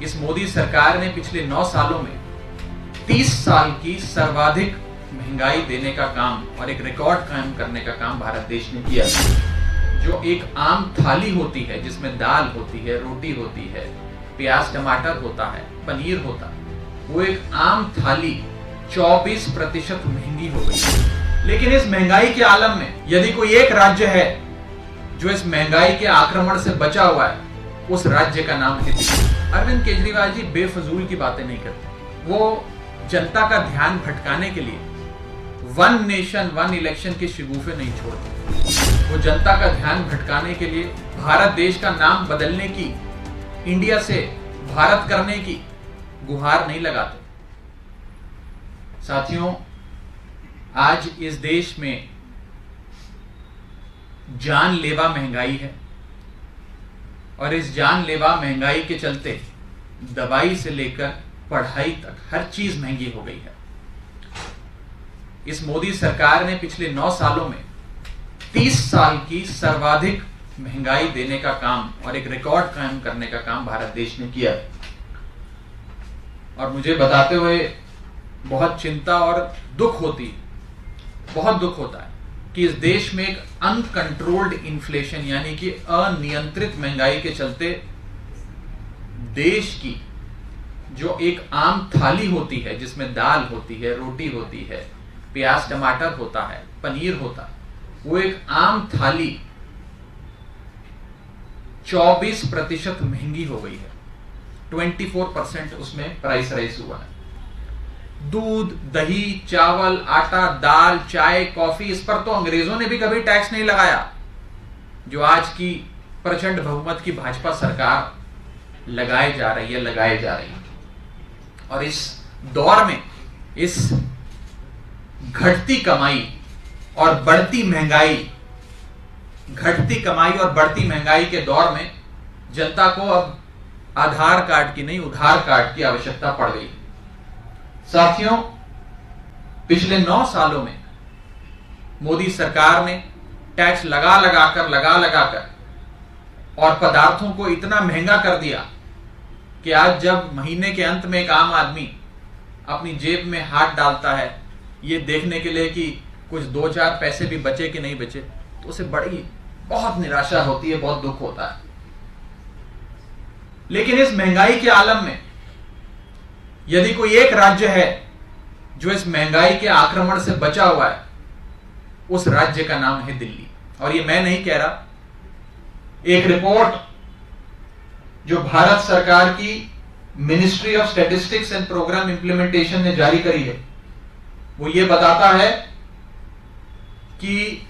इस मोदी सरकार ने पिछले 9 सालों में 30 साल की सर्वाधिक महंगाई देने का काम और एक रिकॉर्ड कायम करने का काम भारत देश ने किया। जो एक आम थाली होती है जिसमें दाल होती है, रोटी होती है, प्याज टमाटर होता है, पनीर होता है, वो एक आम थाली 24% महंगी हो गई। लेकिन इस महंगाई के आलम में यदि कोई एक राज्य है जो इस महंगाई के आक्रमण से बचा हुआ है, उस राज्य का नाम है दिल्ली। अरविंद केजरीवाल जी बेफजूल की बातें नहीं करते। वो जनता का ध्यान भटकाने के लिए वन नेशन वन इलेक्शन के शिगुफे नहीं छोड़ते। वो जनता का ध्यान भटकाने के लिए भारत देश का नाम बदलने की, इंडिया से भारत करने की गुहार नहीं लगाते। साथियों, आज इस देश में जानलेवा महंगाई है और इस जानलेवा महंगाई के चलते दवाई से लेकर पढ़ाई तक हर चीज महंगी हो गई है। इस मोदी सरकार ने पिछले 9 सालों में 30 साल की सर्वाधिक महंगाई देने का काम और एक रिकॉर्ड कायम करने का काम भारत देश ने किया। और मुझे बताते हुए बहुत चिंता और दुख होती, बहुत दुख होता है कि इस देश में एक अनकंट्रोल्ड इन्फ्लेशन यानी कि अनियंत्रित महंगाई के चलते देश की जो एक आम थाली होती है जिसमें दाल होती है, रोटी होती है, प्याज टमाटर होता है, पनीर होता है, वो एक आम थाली 24% महंगी हो गई है। 24% उसमें प्राइस राइज हुआ है। दूध, दही, चावल, आटा, दाल, चाय, कॉफी, इस पर तो अंग्रेजों ने भी कभी टैक्स नहीं लगाया, जो आज की प्रचंड बहुमत की भाजपा सरकार लगाए जा रही है। और इस दौर में, इस घटती कमाई और बढ़ती महंगाई के दौर में जनता को अब आधार कार्ड की नहीं, उधार कार्ड की आवश्यकता पड़ गई। साथियों, पिछले 9 सालों में मोदी सरकार ने टैक्स लगा लगाकर और पदार्थों को इतना महंगा कर दिया कि आज जब महीने के अंत में एक आम आदमी अपनी जेब में हाथ डालता है ये देखने के लिए कि कुछ 2-4 पैसे भी बचे कि नहीं बचे, तो उसे बहुत निराशा होती है, बहुत दुख होता है। लेकिन इस महंगाई के आलम में यदि कोई एक राज्य है जो इस महंगाई के आक्रमण से बचा हुआ है, उस राज्य का नाम है दिल्ली। और ये मैं नहीं कह रहा, एक रिपोर्ट जो भारत सरकार की ministry of statistics and programme implementation ने जारी करी है, वो ये बताता है कि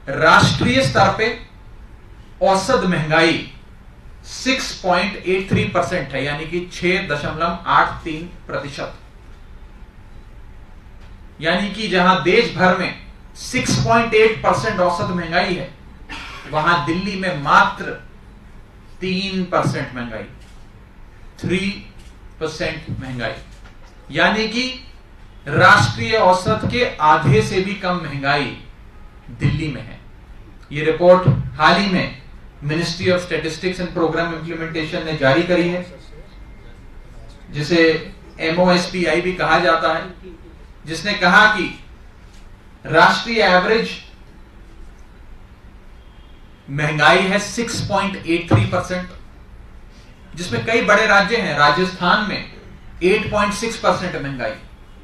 राष्ट्रीय स्तर पे औसत महंगाई 6.83% है, यानी कि 6.83%। यानी कि जहां देश भर में 6.8% औसत महंगाई है, वहां दिल्ली में मात्र 3% महंगाई, 3% महंगाई, यानी कि राष्ट्रीय औसत के आधे से भी कम महंगाई दिल्ली में है। यह रिपोर्ट हाल ही में ministry of statistics and programme implementation ने जारी करी है, जिसे MOSPI भी कहा जाता है, जिसने कहा कि राष्ट्रीय एवरेज महंगाई है 6.83%, जिसमें कई बड़े राज्य हैं। राजस्थान में 8.6% महंगाई,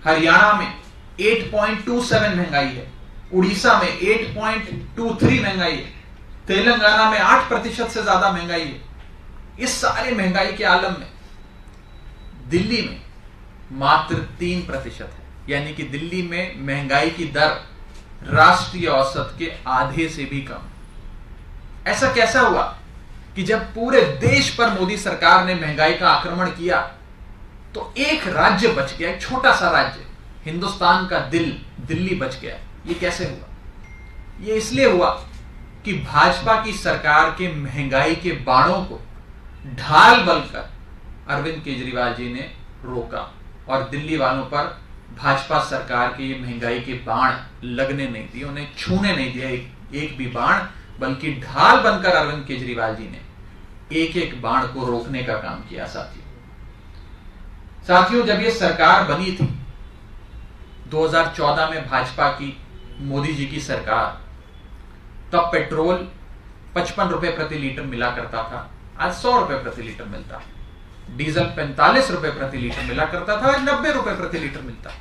हरियाणा में 8.27 महंगाई है, उड़ीसा में 8.23 महंगाई है, तेलंगाना में 8% से ज्यादा महंगाई है। इस सारी महंगाई के आलम में दिल्ली में मात्र 3% है, यानी कि दिल्ली में महंगाई की दर राष्ट्रीय औसत के आधे से भी कम। ऐसा कैसा हुआ कि जब पूरे देश पर मोदी सरकार ने महंगाई का आक्रमण किया तो एक राज्य बच गया, एक छोटा सा राज्य, हिंदुस्तान का दिल्ली बच गया। ये कैसे हुआ? ये इसलिए हुआ कि भाजपा की सरकार के महंगाई के बाणों को ढाल बनकर अरविंद केजरीवाल जी ने रोका और दिल्ली वालों पर भाजपा सरकार के ये महंगाई के बाण लगने नहीं दिए, उन्हें छूने नहीं दिया एक भी बाण, बल्कि ढाल बनकर अरविंद केजरीवाल जी ने एक एक बाण को रोकने का काम किया। साथियों, साथियों, जब ये सरकार बनी थी 2014 में, भाजपा की, मोदी जी की सरकार, तब पेट्रोल 55 रुपए प्रति लीटर मिला करता था, आज 100 रुपए प्रति लीटर मिलता है। डीजल 45 रुपए प्रति लीटर मिला करता था, आज 90 रुपए प्रति लीटर मिलता है।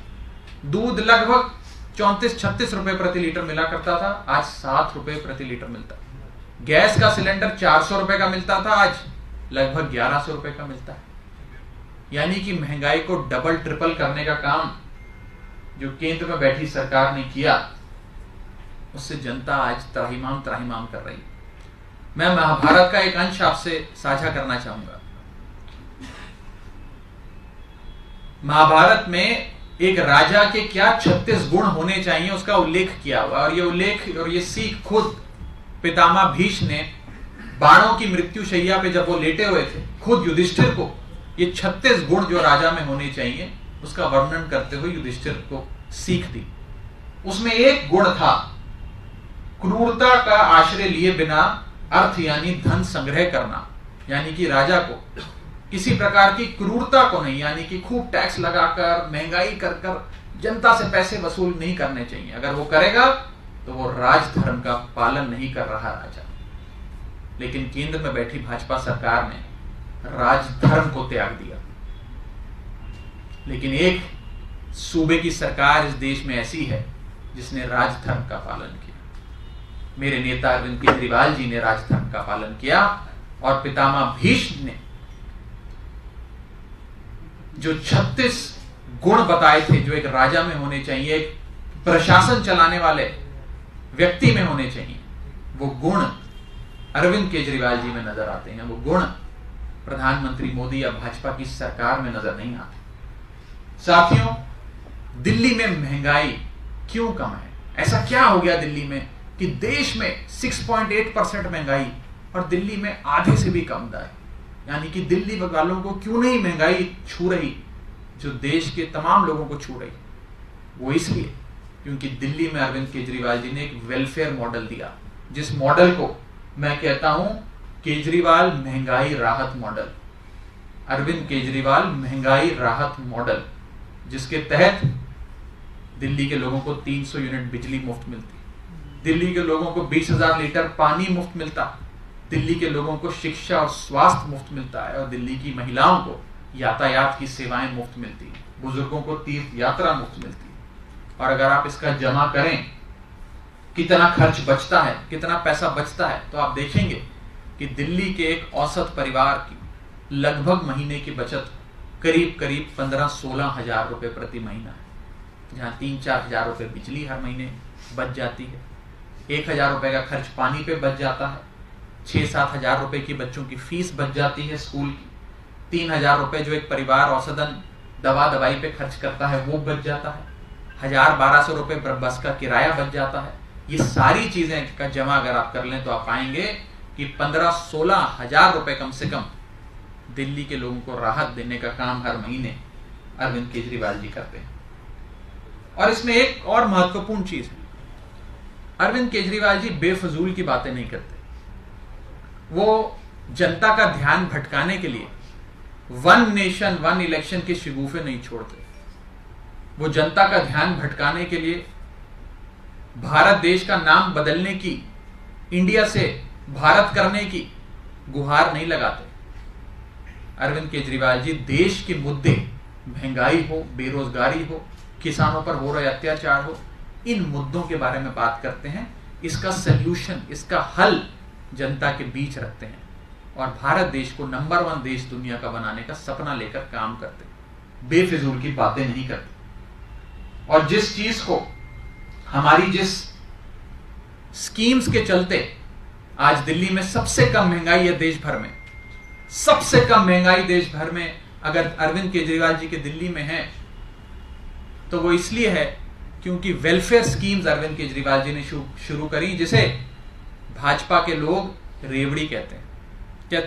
दूध लगभग 34-36 रुपए प्रति लीटर मिला करता था, आज 7 रुपए प्रति लीटर मिलता है। गैस का सिलेंडर 400 रुपए का मिलता था, आज लगभग 1100 रुपए का मिलता है। यानी कि महंगाई को डबल ट्रिपल करने का काम जो केंद्र में बैठी सरकार ने किया, उससे जनता आज त्राहिमाम कर रही है। मैं महाभारत का एक अंश आपसे साझा करना चाहूंगा। महाभारत में एक राजा के क्या 36 गुण होने चाहिए उसका उल्लेख किया हुआ, और ये उल्लेख और ये सीख खुद पितामह भीष्म ने बाणों की मृत्यु शैया पे जब वो लेटे हुए थे, खुद युधिष्ठिर को ये 36 गुण जो राजा में होने चाहिए उसका वर्णन करते हुए युधिष्ठिर को सीख दी। उसमें एक गुण था, क्रूरता का आश्रय लिए बिना अर्थ यानी धन संग्रह करना। यानी कि राजा को किसी प्रकार की क्रूरता को नहीं, यानी कि खूब टैक्स लगाकर, महंगाई कर कर जनता से पैसे वसूल नहीं करने चाहिए। अगर वो करेगा तो वो राजधर्म का पालन नहीं कर रहा राजा। लेकिन केंद्र में बैठी भाजपा सरकार ने राजधर्म को त्याग दिया। लेकिन एक सूबे की सरकार इस देश में ऐसी है जिसने राजधर्म का पालन किया। मेरे नेता अरविंद केजरीवाल जी ने राजधर्म का पालन किया, और पितामह भीष्म ने जो 36 गुण बताए थे जो एक राजा में होने चाहिए, एक प्रशासन चलाने वाले व्यक्ति में होने चाहिए, वो गुण अरविंद केजरीवाल जी में नजर आते हैं। वो गुण प्रधानमंत्री मोदी या भाजपा की सरकार में नजर नहीं आते। साथियों, दिल्ली में महंगाई क्यों कम है? ऐसा क्या हो गया दिल्ली में कि देश में 6.8% महंगाई और दिल्ली में आधे से भी कम दर? यानी कि दिल्ली वालों को क्यों नहीं महंगाई छू रही जो देश के तमाम लोगों को छू रही? वो इसलिए क्योंकि दिल्ली में अरविंद केजरीवाल जी ने एक वेलफेयर मॉडल दिया, जिस मॉडल को मैं कहता हूं केजरीवाल महंगाई राहत मॉडल। अरविंद केजरीवाल महंगाई राहत मॉडल, जिसके तहत दिल्ली के लोगों को 300 यूनिट बिजली मुफ्त मिलती, दिल्ली के लोगों को 20,000 लीटर पानी मुफ्त मिलता, दिल्ली के लोगों को शिक्षा और स्वास्थ्य मुफ्त मिलता है, और दिल्ली की महिलाओं को यातायात की सेवाएं मुफ्त मिलती है, बुजुर्गों को तीर्थ यात्रा मुफ्त मिलती है। और अगर आप इसका जमा करें कितना खर्च बचता है, कितना पैसा बचता है, तो आप देखेंगे कि दिल्ली के एक औसत परिवार की लगभग महीने की बचत करीब 15-16 हजार रुपए प्रति महीना है, जहां 3-4 हजार रुपए बिजली हर महीने बच जाती है, 1,000 रुपए का खर्च पानी पे बच जाता है, 6-7 हजार रुपए की बच्चों की फीस बच जाती है स्कूल की, 3,000 रुपए जो एक परिवार औसतन दवा दवाई पे खर्च करता है वो बच जाता है, 1,000-1,200 रुपए बस का किराया बच जाता है। ये सारी चीजें का जमा अगर आप कर लें तो आप पाएंगे कि 15-16 हजार रुपए कम से कम दिल्ली के लोगों को राहत देने का काम हर महीने अरविंद केजरीवाल जी करते हैं। और इसमें एक और महत्वपूर्ण चीज है, अरविंद केजरीवाल जी बेफजूल की बातें नहीं करते। वो जनता का ध्यान भटकाने के लिए वन नेशन वन इलेक्शन के शिगूफे नहीं छोड़ते। वो जनता का ध्यान भटकाने के लिए भारत देश का नाम बदलने की, इंडिया से भारत करने की गुहार नहीं लगाते। अरविंद केजरीवाल जी देश के मुद्दे, महंगाई हो, बेरोजगारी हो, किसानों पर हो रहे अत्याचार हो, इन मुद्दों के बारे में बात करते हैं, इसका सल्यूशन, इसका हल जनता के बीच रखते हैं, और भारत देश को नंबर 1 देश दुनिया का बनाने का सपना लेकर काम करते हैं, बेफिजूल की बातें नहीं करते। और जिस चीज को, हमारी जिस स्कीम्स के चलते आज दिल्ली में सबसे कम महंगाई है देश भर में, सबसे कम महंगाई देश भर में अगर अरविंद केजरीवाल जी के दिल्ली में है तो वो इसलिए है क्योंकि वेलफेयर स्कीम्स अरविंद केजरीवाल जी ने शुरू करी, जिसे भाजपा के लोग रेवड़ी कहते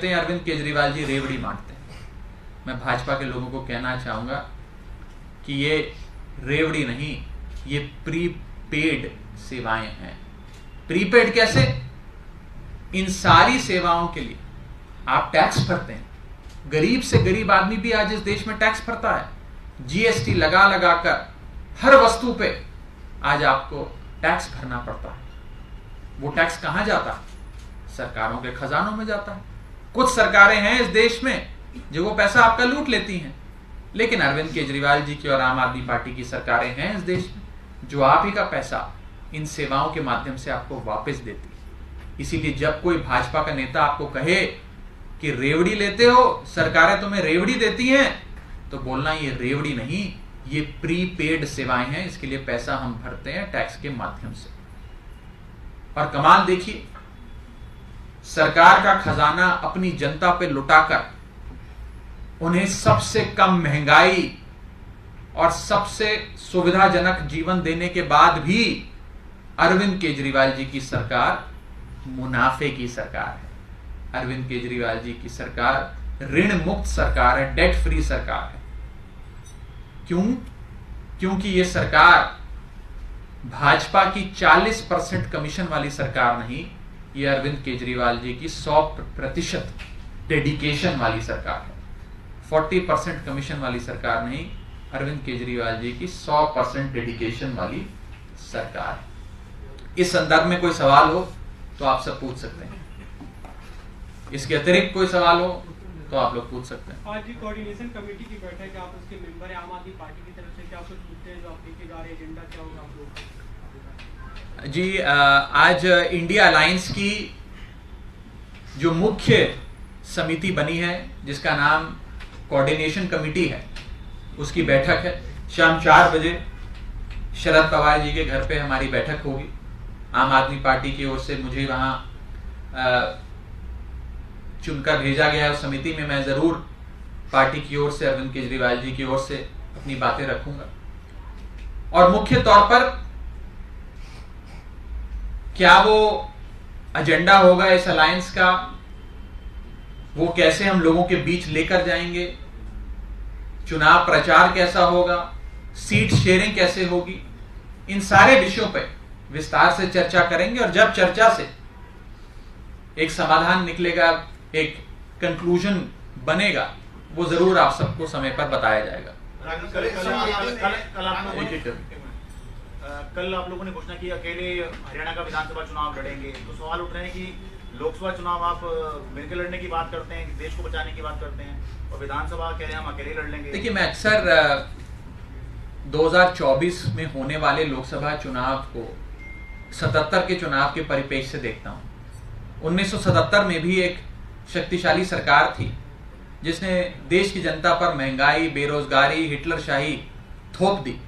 हैं अरविंद केजरीवाल जी रेवड़ी बांटते हैं। मैं भाजपा के लोगों को कहना चाहूंगा कि ये रेवड़ी नहीं, ये प्रीपेड सेवाएं हैं। प्रीपेड कैसे? इन सारी सेवाओं के लिए आप टैक्स भरते हैं, गरीब से गरीब आदमी भी आज इस देश में टैक्स भरता है। जीएसटी लगा लगा कर हर वस्तु पे आज आपको टैक्स भरना पड़ता है। वो टैक्स कहां जाता है? सरकारों के खजानों में जाता है। कुछ सरकारें हैं इस देश में जो वो पैसा आपका लूट लेती हैं, लेकिन अरविंद केजरीवाल जी की और आम आदमी पार्टी की सरकारें हैं इस देश में जो आप ही का पैसा इन सेवाओं के माध्यम से आपको वापस देती है। इसीलिए जब कोई भाजपा का नेता आपको कहे कि रेवड़ी लेते हो, सरकारें तुम्हें रेवड़ी देती हैं, तो बोलना ये रेवड़ी नहीं, ये प्रीपेड सेवाएं हैं, इसके लिए पैसा हम भरते हैं टैक्स के माध्यम से। और कमाल देखिए, सरकार का खजाना अपनी जनता पे लुटाकर उन्हें सबसे कम महंगाई और सबसे सुविधाजनक जीवन देने के बाद भी अरविंद केजरीवाल जी की सरकार मुनाफे की सरकार है। अरविंद केजरीवाल जी की सरकार ऋण मुक्त सरकार है, डेट फ्री सरकार है। क्यों? क्योंकि यह सरकार भाजपा की 40% कमीशन वाली सरकार नहीं, यह अरविंद केजरीवाल जी की 100% डेडिकेशन वाली सरकार है। 40% कमीशन वाली सरकार नहीं, अरविंद केजरीवाल जी की 100% डेडिकेशन वाली सरकार है। इस संदर्भ में कोई सवाल हो तो आप सब पूछ सकते हैं। इसके अतिरिक्त कोई सवाल हो तो आप लोग पूछ सकते हैं। आज कोऑर्डिनेशन कमेटी की बैठक है, आप उसके मेंबर हैं, आम आदमी पार्टी की तरफ से क्या कुछ मुद्दे हैं जो आप लेके जा रहे हैं, एजेंडा क्या होगा आप लोग? जी, आज इंडिया अलायंस की जो मुख्य समिति बनी है जिसका नाम कोऑर्डिनेशन कमेटी है, उसकी बैठक है। शाम 4 बजे शरद पवार जी के घर पे हमारी बैठक होगी। आम आदमी पार्टी की ओर से मुझे वहां चुनकर भेजा गया है। उस समिति में मैं जरूर पार्टी की ओर से, अरविंद केजरीवाल जी की ओर से अपनी बातें रखूंगा। और मुख्य तौर पर क्या वो एजेंडा होगा इस अलायंस का, वो कैसे हम लोगों के बीच लेकर जाएंगे, चुनाव प्रचार कैसा होगा, सीट शेयरिंग कैसे होगी, इन सारे विषयों पर विस्तार से चर्चा करेंगे। और जब चर्चा से एक समाधान निकलेगा, एक कंक्लूजन बनेगा, वो जरूर आप सबको समय पर बताया जाएगा। कल आप लोगों ने घोषणा की अकेले हरियाणा का विधानसभा चुनाव लड़ेंगे, तो सवाल उठ रहे हैं कि लोकसभा चुनाव आप मिलकर लड़ने की बात करते हैं, देश को बचाने की बात करते हैं, और विधानसभा कह रहे हैं हम अकेले लड़ लेंगे। देखिए, मैं अक्सर 2024 में होने वाले लोकसभा चुनाव को 77 के चुनाव के परिप्रेक्ष्य से देखता हूं। 1977 में भी एक शक्तिशाली सरकार थी जिसने देश की जनता पर महंगाई, बेरोजगारी, हिटलरशाही थोप दी,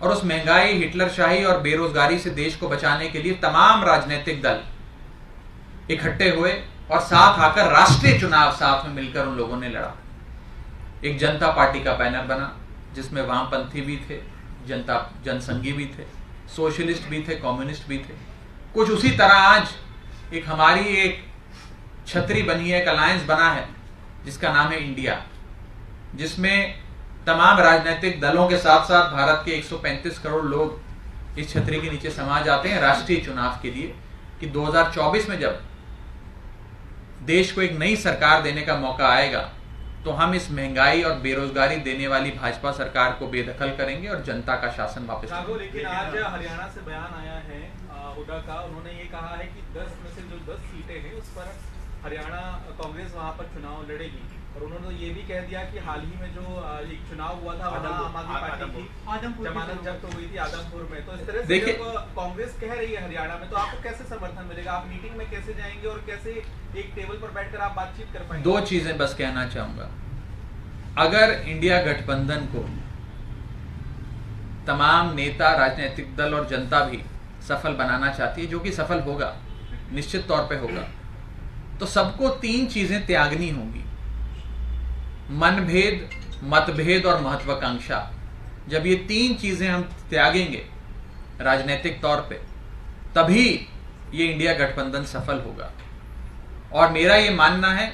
और उस महंगाई, हिटलरशाही और बेरोजगारी से देश को बचाने के लिए तमाम राजनीतिक दल इकट्ठे हुए और साथ आकर राष्ट्रीय चुनाव साथ में मिलकर उन लोगों ने लड़ा। एक जनता पार्टी का बैनर बना जिसमें वामपंथी भी थे, जनसंघी भी थे, सोशलिस्ट भी थे, कम्युनिस्ट भी थे। कुछ उसी तरह आज एक हमारी एक छतरी बनी है, एक अलायंस बना है जिसका नाम है इंडिया, जिसमें तमाम राजनीतिक दलों के साथ साथ भारत के 135 करोड़ लोग इस छतरी के नीचे समा जाते हैं राष्ट्रीय चुनाव के लिए, कि 2024 में जब देश को एक नई सरकार देने का मौका आएगा तो हम इस महंगाई और बेरोजगारी देने वाली भाजपा सरकार को बेदखल करेंगे और जनता का शासन वापस करेंगे। लेकिन आज हरियाणा से बयान आया है हुड्डा का, उन्होंने ये कहा है कि 10 में से जो 10 सीटें हैं उस पर हरियाणा कांग्रेस वहां पर चुनाव लड़ेगी, और उन्होंने ये भी कह दिया कि हाल ही में जो एक चुनाव हुआ था वहां आम आदमी पार्टी की जमानत जब्त हुई थी आदमपुर में, तो इस तरह से जब कांग्रेस कह रही है हरियाणा में, तो आपको कैसे समर्थन मिलेगा? आप मीटिंग में कैसे जाएंगे और कैसे एक टेबल पर बैठकर आप बातचीत कर पाएंगे? 2 चीजें बस कहना चाहूंगा। अगर इंडिया गठबंधन को तमाम नेता, राजनीतिक दल और जनता भी सफल बनाना चाहती है, जो कि सफल होगा, निश्चित तौर पे होगा, तो सबको 3 चीजें त्यागनी होंगी: मनभेद, मतभेद और महत्वाकांक्षा। जब ये 3 चीजें हम त्यागेंगे राजनीतिक तौर पे, तभी ये इंडिया गठबंधन सफल होगा। और मेरा ये मानना है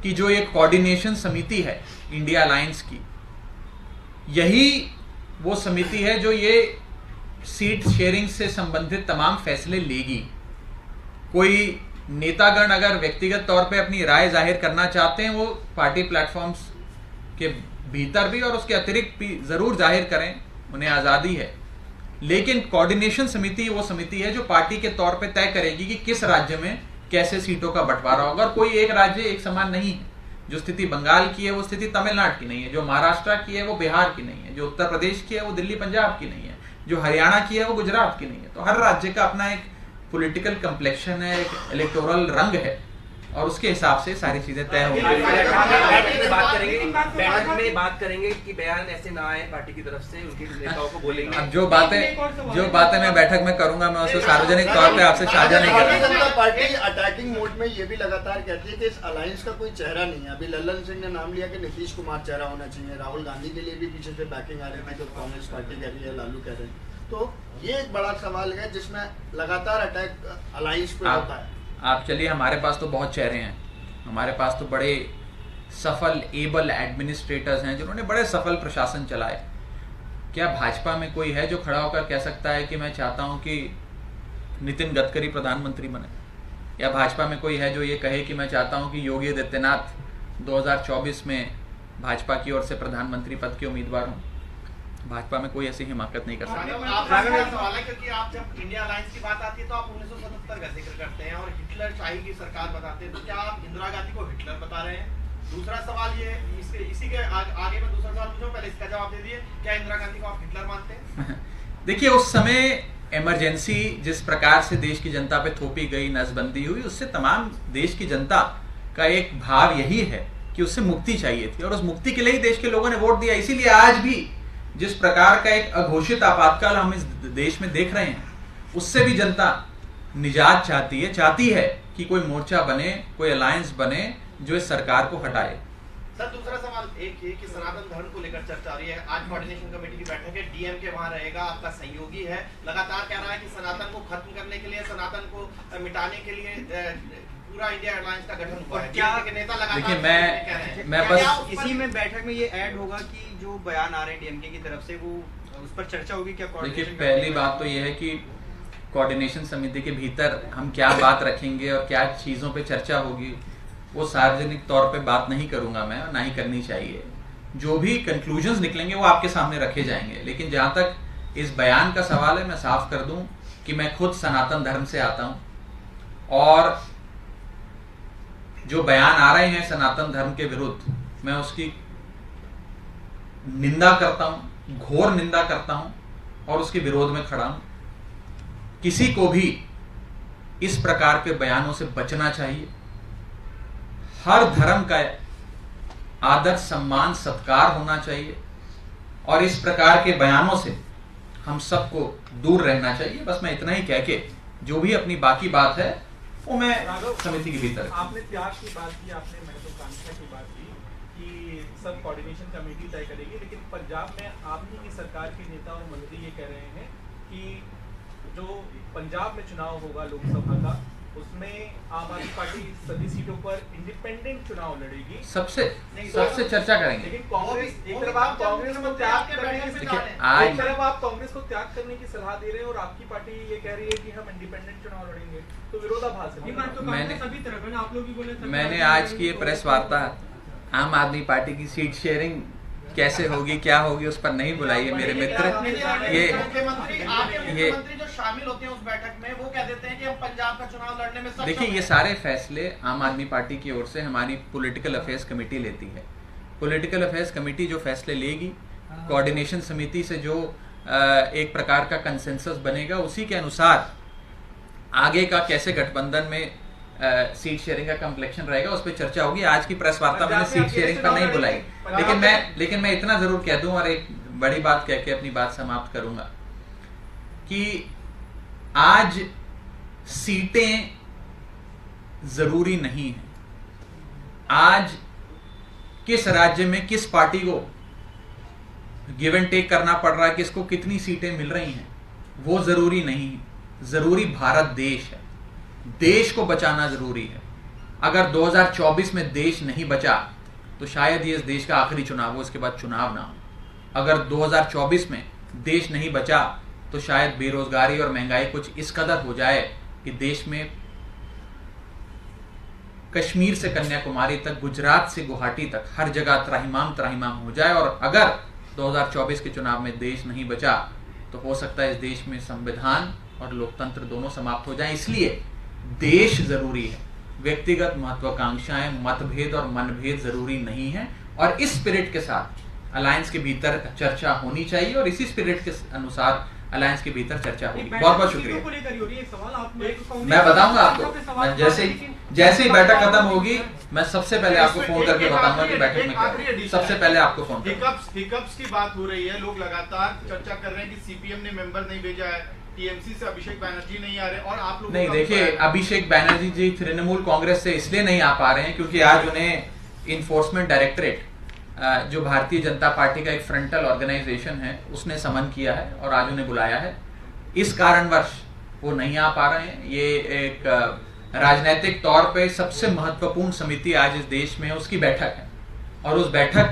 कि जो ये कोऑर्डिनेशन समिति है इंडिया अलायंस की, यही वो समिति है जो ये सीट शेयरिंग से संबंधित तमाम फैसले लेगी। कोई नेतागण अगर व्यक्तिगत तौर पे अपनी राय जाहिर करना चाहते हैं, वो पार्टी प्लेटफॉर्म्स के भीतर भी और उसके अतिरिक्त भी जरूर जाहिर करें, उन्हें आज़ादी है। लेकिन कोऑर्डिनेशन समिति वो समिति है जो पार्टी के तौर पे तय करेगी कि किस राज्य में कैसे सीटों का बंटवारा होगा। कोई एक राज्य एक समान नहीं है। जो स्थिति बंगाल की है वो स्थिति तमिलनाडु की नहीं है, जो महाराष्ट्र की है वो बिहार की नहीं है, जो उत्तर प्रदेश की है वो दिल्ली पंजाब की नहीं है, जो हरियाणा की है वो गुजरात की नहीं है। तो हर राज्य का अपना एक पॉलिटिकल कम्प्लेक्शन है, एक इलेक्टोरल रंग है, और उसके हिसाब से सारी चीजें तय होंगी। बात करेंगे कि बयान ऐसे ना आए पार्टी की तरफ से, उनके नेताओं को बोलेंगे। अब जो बातें मैं बैठक में करूंगा, मैं उसको सार्वजनिक तौर पे आपसे साझा नहीं करूंगा। जनता पार्टी अटैकिंग मोड में ये भी लगातार कहती है कि इस अलायंस का कोई चेहरा नहीं है। अभी लल्लन सिंह ने नाम लिया कि नीतीश कुमार चेहरा होना चाहिए। राहुल गांधी के लिए भी पीछे से बैकिंग आ रही थी, तो कांग्रेस पार्टी कह रही है, लालू कह रहे हैं। तो ये एक बड़ा सवाल है जिसमें लगातार अटैक अलायंस पे होता है। आप चलिए, हमारे पास तो बहुत चेहरे हैं, हमारे पास तो बड़े सफल एबल एडमिनिस्ट्रेटर्स हैं जिन्होंने बड़े सफल प्रशासन चलाए। क्या भाजपा में कोई है जो खड़ा होकर कह सकता है कि मैं चाहता हूं कि नितिन गडकरी प्रधानमंत्री बने? या भाजपा में कोई है जो ये कहे कि मैं चाहता हूं कि योगी आदित्यनाथ 2024 में भाजपा की ओर से प्रधानमंत्री पद के उम्मीदवार हों? भाजपा में कोई ऐसी हिमाकत नहीं कर सकता। सवाल है क्योंकि आप जब इंडिया अलायंस की बात आती है तो आप 1977 का जिक्र करते हैं और हिटलर शाही की सरकार बताते हैं, तो क्या आप इंदिरा गांधी को हिटलर बता रहे हैं? दूसरा सवाल ये, इसी के आगे में दूसरा सवाल पूछूं, पहले इसका जवाब दे दिए, क्या इंदिरा गांधी को आप हिटलर मानते हैं? देखिए, उस समय इमरजेंसी जिस प्रकार से देश की जनता पे थोपी गई, नसबंदी हुई, उससे तमाम देश की जनता का एक भाव यही है कि उससे मुक्ति चाहिए थी, और उस मुक्ति के लिए ही देश के लोगों ने वोट दिया। इसीलिए आज भी जिस प्रकार का एक अघोषित आपातकाल हम इस देश में देख रहे हैं, उससे भी जनता निजात चाहती है कि कोई मोर्चा बने, कोई अलायंस बने जो इस सरकार को हटाए। सर, दूसरा सवाल एक है कि सनातन धर्म को लेकर चर्चा आ रही है। आज कोऑर्डिनेशन कमेटी की बैठक है, डीएमके वहां रहेगा, आपका सहयोगी है, लगातार कह रहा है कि सनातन को खत्म करने के लिए, सनातन को मिटाने के लिए पूरा इंडिया अलायंस का गठन हुआ है। क्या नेता लगातार देखिए, मैं बस इसी में बैठक में ये ऐड होगा कि जो बयान आ रहे हैं डीएमके की तरफ से, वो उस पर चर्चा होगी क्या? देखिए, पहली बात तो ये है कि कोऑर्डिनेशन समिति के भीतर हम क्या बात रखेंगे और क्या चीज़ों पे चर्चा होगी, वो सार्वजनिक तौर पे बात नहीं करूंगा मैं, और ना ही करनी चाहिए। जो भी कंक्लूजन्स निकलेंगे वो आपके सामने रखे जाएंगे। लेकिन जहां तक इस बयान का सवाल है, मैं साफ कर दूं कि मैं खुद सनातन धर्म से आता हूं, और जो बयान आ रहे हैं सनातन धर्म के विरुद्ध, मैं उसकी निंदा करता हूं, घोर निंदा करता हूं, और उसके विरोध में खड़ा हूं। किसी को भी इस प्रकार के बयानों से बचना चाहिए। हर धर्म का आदर, सम्मान, सत्कार होना चाहिए, और इस प्रकार के बयानों से हम सबको दूर रहना चाहिए। बस मैं इतना ही कह के जो भी अपनी बाकी बात है वो मैं समिति के भीतर। आपने त्याग की बात की, आपने महत्वाकांक्षा की बात की कि सब कोऑर्डिनेशन कमेटी तय करेगी, लेकिन पंजाब में आप ही की सरकार के नेता और मंत्री ये कह रहे हैं कि जो पंजाब में चुनाव होगा लोकसभा का, उसमें आम आदमी पार्टी सभी सीटों पर इंडिपेंडेंट चुनाव लड़ेगी। सबसे चर्चा करेंगे। लेकिन कांग्रेस, एक तरफ आप कांग्रेस को त्याग करने की सलाह दे रहे हैं और आपकी पार्टी ये कह रही है कि हम इंडिपेंडेंट चुनाव लड़ेंगे, तो विरोधाभास है। मैंने आज की ये प्रेस वार्ता आम आदमी पार्टी की सीट शेयरिंग कैसे होगी, क्या होगी, उस पर नहीं बुलाइए मेरे मित्र। ये जो शामिल होते हैं उस बैठक में, वो कह देते हैं कि हम पंजाब का चुनाव लड़ने में सक्षम। देखिए, ये सारे फैसले आम आदमी पार्टी की ओर से हमारी पॉलिटिकल अफेयर्स कमेटी लेती है। पॉलिटिकल अफेयर्स कमेटी जो फैसले लेगी, कोऑर्डिनेशन समिति से जो एक प्रकार का कंसेंसस बनेगा, उसी के अनुसार आगे का कैसे गठबंधन में सीट शेयरिंग का कम्प्लेक्शन रहेगा, उस पर चर्चा होगी। आज की प्रेस वार्ता मैंने सीट शेयरिंग पर नहीं बुलाई, लेकिन मैं इतना जरूर कह दूं, और एक बड़ी बात कह के अपनी बात समाप्त करूंगा, कि आज सीटें जरूरी नहीं है। आज किस राज्य में किस पार्टी को गिव एंड टेक करना पड़ रहा है, किसको कितनी सीटें मिल रही हैं, वो जरूरी नहीं है। जरूरी भारत देश है, देश को बचाना जरूरी है। अगर 2024 में देश नहीं बचा तो शायद ये इस देश का आखिरी चुनाव हो, इसके बाद चुनाव ना हो। अगर 2024 में देश नहीं बचा तो शायद बेरोजगारी और महंगाई कुछ इस कदर हो जाए कि देश में कश्मीर से कन्याकुमारी तक, गुजरात से गुवाहाटी तक हर जगह त्राहिमाम त्राहिमाम हो जाए। और अगर 2024 के चुनाव में देश नहीं बचा तो हो सकता है इस देश में संविधान और लोकतंत्र दोनों समाप्त हो जाएं। इसलिए देश जरूरी है, व्यक्तिगत महत्वाकांक्षाएं, मतभेद और मनभेद जरूरी नहीं है। और इस स्पिरिट के साथ अलायंस के भीतर चर्चा होनी चाहिए और इसी स्पिरिट के अनुसार अलायंस के भीतर चर्चा होगी। बहुत बहुत शुक्रिया। मैं बताऊंगा आपको, जैसे ही बैठक खत्म होगी मैं सबसे पहले आपको फोन करके बताऊंगा कि बैठक में क्या हुआ। सबसे पहले आपको फोन हिकअप्स की बात हो रही है, लोग लगातार चर्चा कर रहे हैं कि सीपीएम ने मेंबर नहीं भेजा है, टीएमसी से अभिषेक बैनर्जी नहीं आ रहे और आप लोग नहीं। देखिए, अभिषेक बैनर्जी जी तृणमूल कांग्रेस से इसलिए नहीं आ पा रहे हैं क्योंकि आज उन्हें इन्फोर्समेंट डायरेक्टरेट, जो भारतीय जनता पार्टी का एक फ्रंटल ऑर्गेनाइजेशन है, उसने समन किया है और आज उन्हें बुलाया है। इस कारणवश वो नहीं आ पा रहे हैं। ये एक राजनीतिक तौर पे सबसे महत्वपूर्ण समिति आज इस देश में, उसकी बैठक है और उस बैठक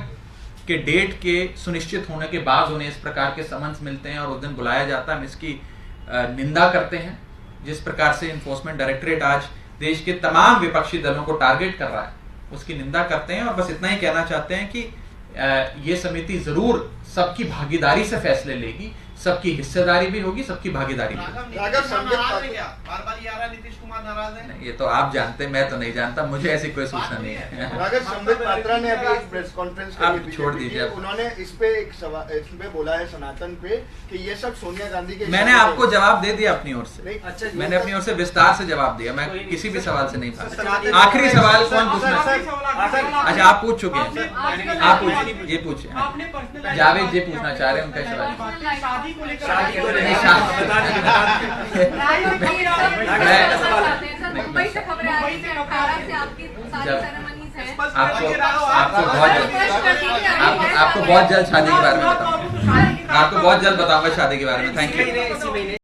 के डेट के सुनिश्चित होने के बाद उन्हें इस प्रकार के समन्स मिलते हैं और उस दिन बुलाया जाता है। हम इसकी निंदा करते हैं। जिस प्रकार से इन्फोर्समेंट डायरेक्टरेट आज देश के तमाम विपक्षी दलों को टारगेट कर रहा है, उसकी निंदा करते हैं। और बस इतना ही कहना चाहते हैं कि ये समिति जरूर सबकी भागीदारी से फैसले लेगी, सबकी हिस्सेदारी भी होगी, सबकी भागीदारी भी होगी। बार-बार ये आ रहा है नीतीश कुमार नाराज है? ये तो आप जानते हैं, मैं तो नहीं जानता, मुझे ऐसी कोई सूचना नहीं है। अगर संबित पात्रा ने अभी एक प्रेस कॉन्फ्रेंस आप छोड़ दीजिए। उन्होंने इस पे एक सवाल इस पे बोला है सनातन पे कि ये सब सोनिया गांधी के। मैंने आपको जवाब दे दिया अपनी ओर से। अच्छा, मैंने अपनी ओर से विस्तार से जवाब दिया। मैं किसी भी सवाल से नहीं पूछा। आखिरी सवाल कौन पूछना? अच्छा, आप पूछ चुके हैं। आप पूछिए, ये पूछिए। जावेद जी पूछना चाह रहे हैं, उनका सवाल। शादी को लेकर मुंबई से खबरें आ रही हैं, 18 से आपकी सारी सेरेमनीज है। आपको बहुत जल्द शादी के बारे में बताऊंगा। आपको बहुत जल्द बताऊंगा शादी के बारे में। Thank you.